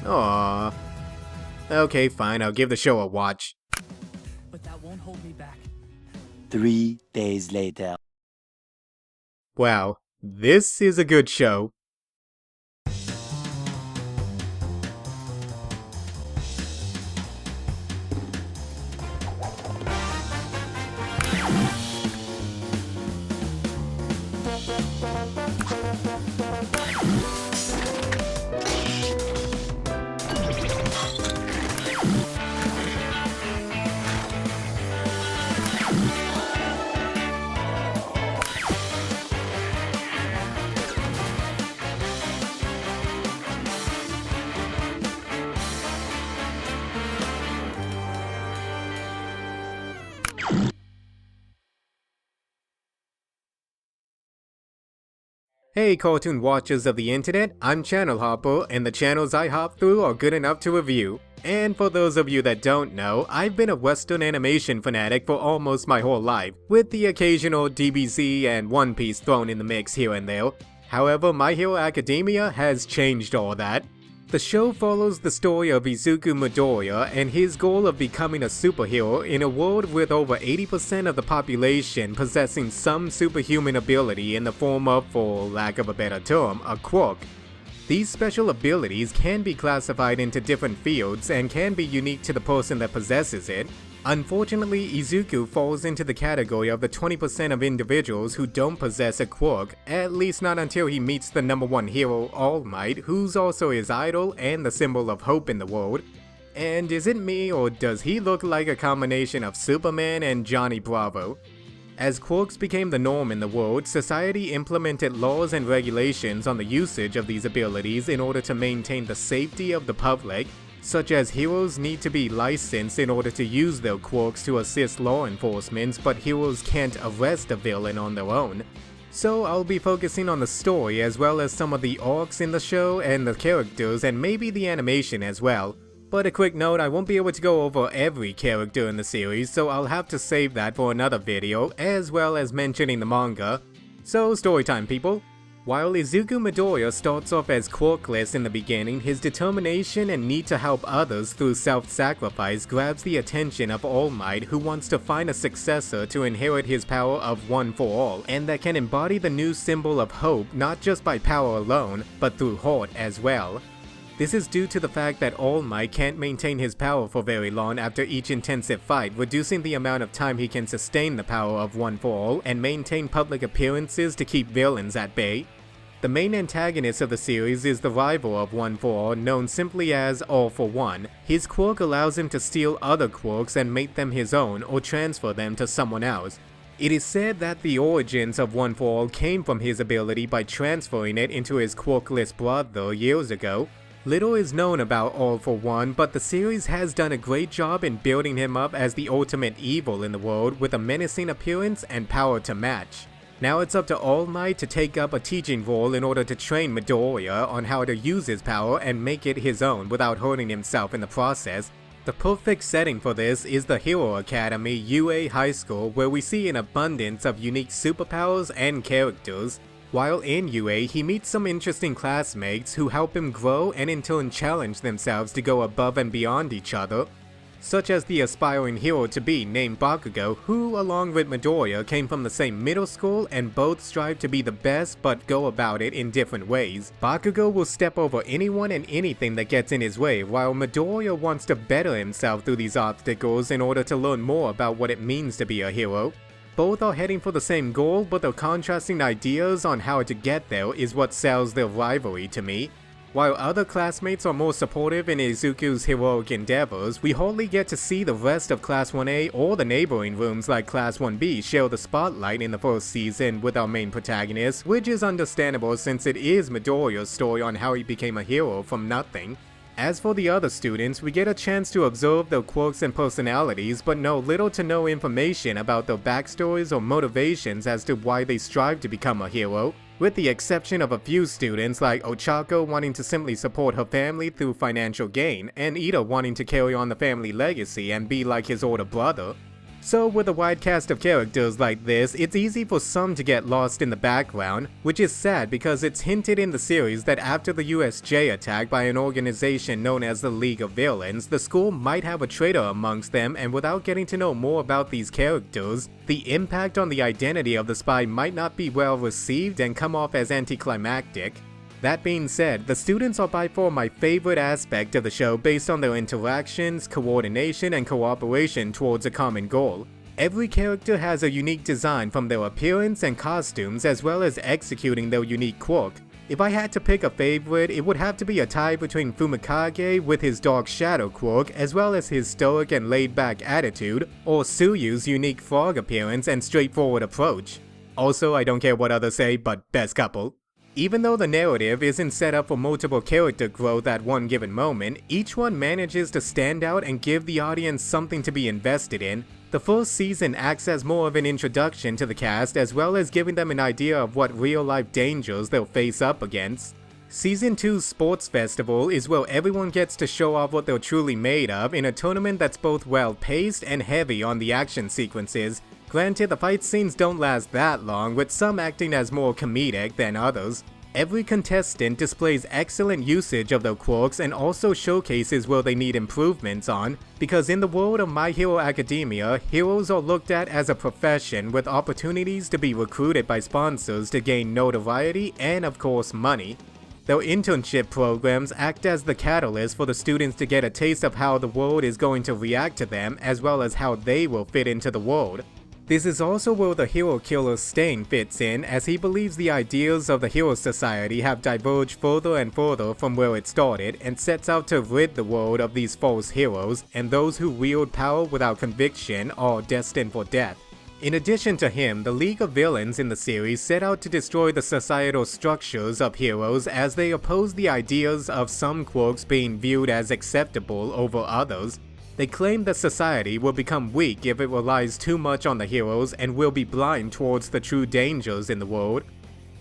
Aww. Okay, fine, I'll give the show a watch. But that won't hold me back. 3 days later. Wow, this is a good show. Hey cartoon watchers of the internet, I'm Channel Hopper, and the channels I hop through are good enough to review. And for those of you that don't know, I've been a Western animation fanatic for almost my whole life, with the occasional DBZ and One Piece thrown in the mix here and there. However, My Hero Academia has changed all that. The show follows the story of Izuku Midoriya and his goal of becoming a superhero in a world with over 80% of the population possessing some superhuman ability in the form of, for lack of a better term, a quirk. These special abilities can be classified into different fields and can be unique to the person that possesses it. Unfortunately, Izuku falls into the category of the 20% of individuals who don't possess a quirk, at least not until he meets the number one hero, All Might, who's also his idol and the symbol of hope in the world. And is it me, or does he look like a combination of Superman and Johnny Bravo? As quirks became the norm in the world, society implemented laws and regulations on the usage of these abilities in order to maintain the safety of the public, such as heroes need to be licensed in order to use their quirks to assist law enforcement, but heroes can't arrest a villain on their own. So I'll be focusing on the story as well as some of the arcs in the show and the characters and maybe the animation as well. But a quick note, I won't be able to go over every character in the series, so I'll have to save that for another video, as well as mentioning the manga. So storytime people. While Izuku Midoriya starts off as quirkless in the beginning, his determination and need to help others through self-sacrifice grabs the attention of All Might, who wants to find a successor to inherit his power of One for All, and that can embody the new symbol of hope not just by power alone, but through heart as well. This is due to the fact that All Might can't maintain his power for very long after each intensive fight, reducing the amount of time he can sustain the power of One for All and maintain public appearances to keep villains at bay. The main antagonist of the series is the rival of One for All, known simply as All for One. His quirk allows him to steal other quirks and make them his own or transfer them to someone else. It is said that the origins of One for All came from his ability by transferring it into his quirkless brother years ago. Little is known about All for One, but the series has done a great job in building him up as the ultimate evil in the world with a menacing appearance and power to match. Now it's up to All Might to take up a teaching role in order to train Midoriya on how to use his power and make it his own without hurting himself in the process. The perfect setting for this is the Hero Academy UA High School, where we see an abundance of unique superpowers and characters. While in UA, he meets some interesting classmates who help him grow and in turn challenge themselves to go above and beyond each other, such as the aspiring hero-to-be named Bakugo, who along with Midoriya came from the same middle school and both strive to be the best but go about it in different ways. Bakugo will step over anyone and anything that gets in his way, while Midoriya wants to better himself through these obstacles in order to learn more about what it means to be a hero. Both are heading for the same goal, but their contrasting ideas on how to get there is what sells their rivalry to me. While other classmates are more supportive in Izuku's heroic endeavors, we hardly get to see the rest of Class 1A or the neighboring rooms like Class 1B share the spotlight in the first season with our main protagonist, which is understandable since it is Midoriya's story on how he became a hero from nothing. As for the other students, we get a chance to observe their quirks and personalities, but know little to no information about their backstories or motivations as to why they strive to become a hero, with the exception of a few students like Ochako wanting to simply support her family through financial gain, and Ida wanting to carry on the family legacy and be like his older brother. So with a wide cast of characters like this, it's easy for some to get lost in the background, which is sad because it's hinted in the series that after the USJ attack by an organization known as the League of Villains, the school might have a traitor amongst them, and without getting to know more about these characters, the impact on the identity of the spy might not be well received and come off as anticlimactic. That being said, the students are by far my favorite aspect of the show based on their interactions, coordination, and cooperation towards a common goal. Every character has a unique design from their appearance and costumes as well as executing their unique quirk. If I had to pick a favorite, it would have to be a tie between Fumikage with his dark shadow quirk as well as his stoic and laid-back attitude, or Tsuyu's unique frog appearance and straightforward approach. Also, I don't care what others say, but best couple. Even though the narrative isn't set up for multiple character growth at one given moment, each one manages to stand out and give the audience something to be invested in. The first season acts as more of an introduction to the cast as well as giving them an idea of what real-life dangers they'll face up against. Season 2's Sports Festival is where everyone gets to show off what they're truly made of in a tournament that's both well-paced and heavy on the action sequences. Granted, the fight scenes don't last that long, with some acting as more comedic than others. Every contestant displays excellent usage of their quirks and also showcases where they need improvements on, because in the world of My Hero Academia, heroes are looked at as a profession with opportunities to be recruited by sponsors to gain notoriety and of course money. Their internship programs act as the catalyst for the students to get a taste of how the world is going to react to them as well as how they will fit into the world. This is also where the hero killer Stain fits in, as he believes the ideals of the Hero Society have diverged further and further from where it started, and sets out to rid the world of these false heroes, and those who wield power without conviction are destined for death. In addition to him, the League of Villains in the series set out to destroy the societal structures of heroes as they oppose the ideas of some quirks being viewed as acceptable over others. They claim that society will become weak if it relies too much on the heroes and will be blind towards the true dangers in the world.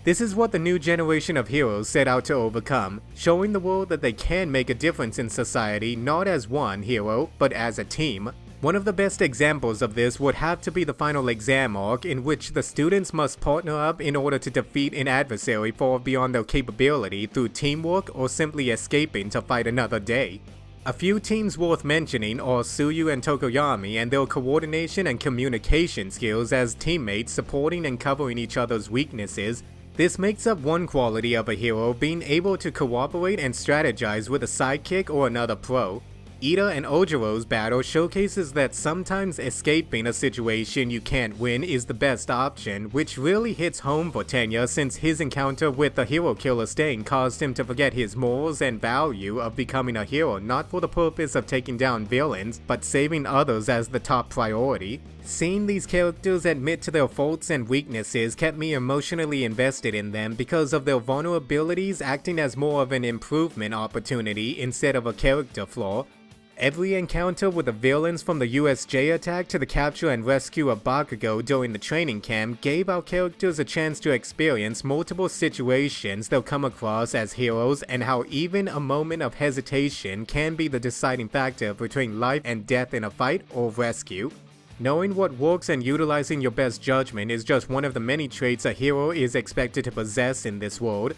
This is what the new generation of heroes set out to overcome, showing the world that they can make a difference in society not as one hero, but as a team. One of the best examples of this would have to be the final exam arc, in which the students must partner up in order to defeat an adversary far beyond their capability through teamwork or simply escaping to fight another day. A few teams worth mentioning are Tsuyu and Tokoyami and their coordination and communication skills as teammates supporting and covering each other's weaknesses. This makes up one quality of a hero, being able to cooperate and strategize with a sidekick or another pro. Ida and Ojiro's battle showcases that sometimes escaping a situation you can't win is the best option, which really hits home for Tenya since his encounter with the hero killer Stain caused him to forget his morals and value of becoming a hero not for the purpose of taking down villains, but saving others as the top priority. Seeing these characters admit to their faults and weaknesses kept me emotionally invested in them because of their vulnerabilities acting as more of an improvement opportunity instead of a character flaw. Every encounter with the villains, from the USJ attack to the capture and rescue of Bakugo during the training camp, gave our characters a chance to experience multiple situations they'll come across as heroes, and how even a moment of hesitation can be the deciding factor between life and death in a fight or rescue. Knowing what works and utilizing your best judgment is just one of the many traits a hero is expected to possess in this world.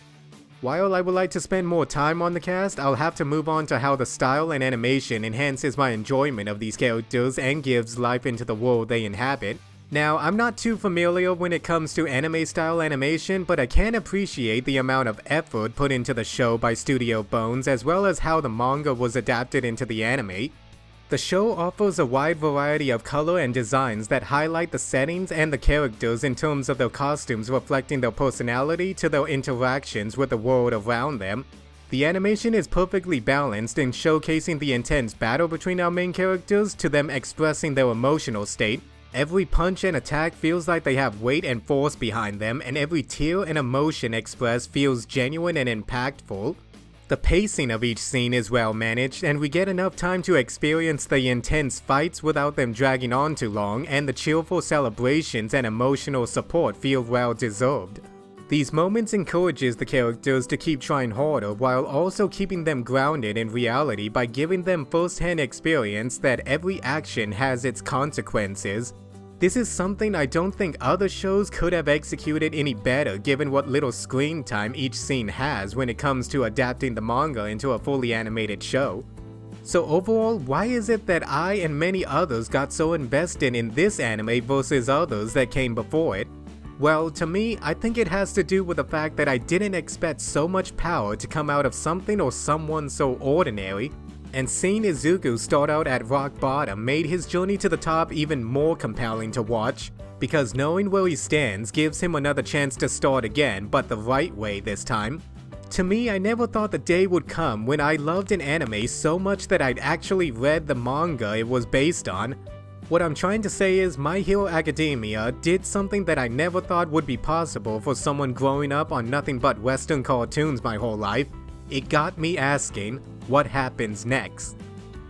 While I would like to spend more time on the cast, I'll have to move on to how the style and animation enhances my enjoyment of these characters and gives life into the world they inhabit. Now, I'm not too familiar when it comes to anime-style animation, but I can appreciate the amount of effort put into the show by Studio Bones, as well as how the manga was adapted into the anime. The show offers a wide variety of color and designs that highlight the settings and the characters in terms of their costumes reflecting their personality to their interactions with the world around them. The animation is perfectly balanced in showcasing the intense battle between our main characters to them expressing their emotional state. Every punch and attack feels like they have weight and force behind them, and every tear and emotion expressed feels genuine and impactful. The pacing of each scene is well managed, and we get enough time to experience the intense fights without them dragging on too long, and the cheerful celebrations and emotional support feel well deserved. These moments encourages the characters to keep trying harder while also keeping them grounded in reality by giving them first-hand experience that every action has its consequences. This is something I don't think other shows could have executed any better given what little screen time each scene has when it comes to adapting the manga into a fully animated show. So overall, why is it that I and many others got so invested in this anime versus others that came before it? Well, to me, I think it has to do with the fact that I didn't expect so much power to come out of something or someone so ordinary, and seeing Izuku start out at rock bottom made his journey to the top even more compelling to watch, because knowing where he stands gives him another chance to start again, but the right way this time. To me, I never thought the day would come when I loved an anime so much that I'd actually read the manga it was based on. What I'm trying to say is My Hero Academia did something that I never thought would be possible for someone growing up on nothing but Western cartoons my whole life. It got me asking, what happens next?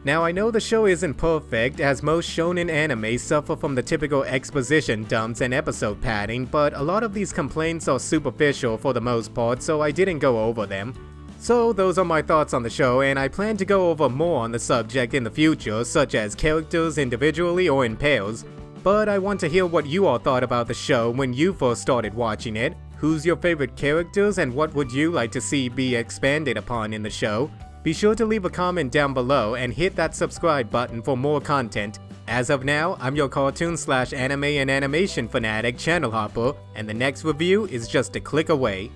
Now I know the show isn't perfect, as most shonen anime suffer from the typical exposition dumps and episode padding, but a lot of these complaints are superficial for the most part, so I didn't go over them. So those are my thoughts on the show, and I plan to go over more on the subject in the future, such as characters individually or in pairs. But I want to hear what you all thought about the show when you first started watching it. Who's your favorite characters and what would you like to see be expanded upon in the show? Be sure to leave a comment down below and hit that subscribe button for more content. As of now, I'm your cartoon/anime and animation fanatic channel hopper, and the next review is just a click away.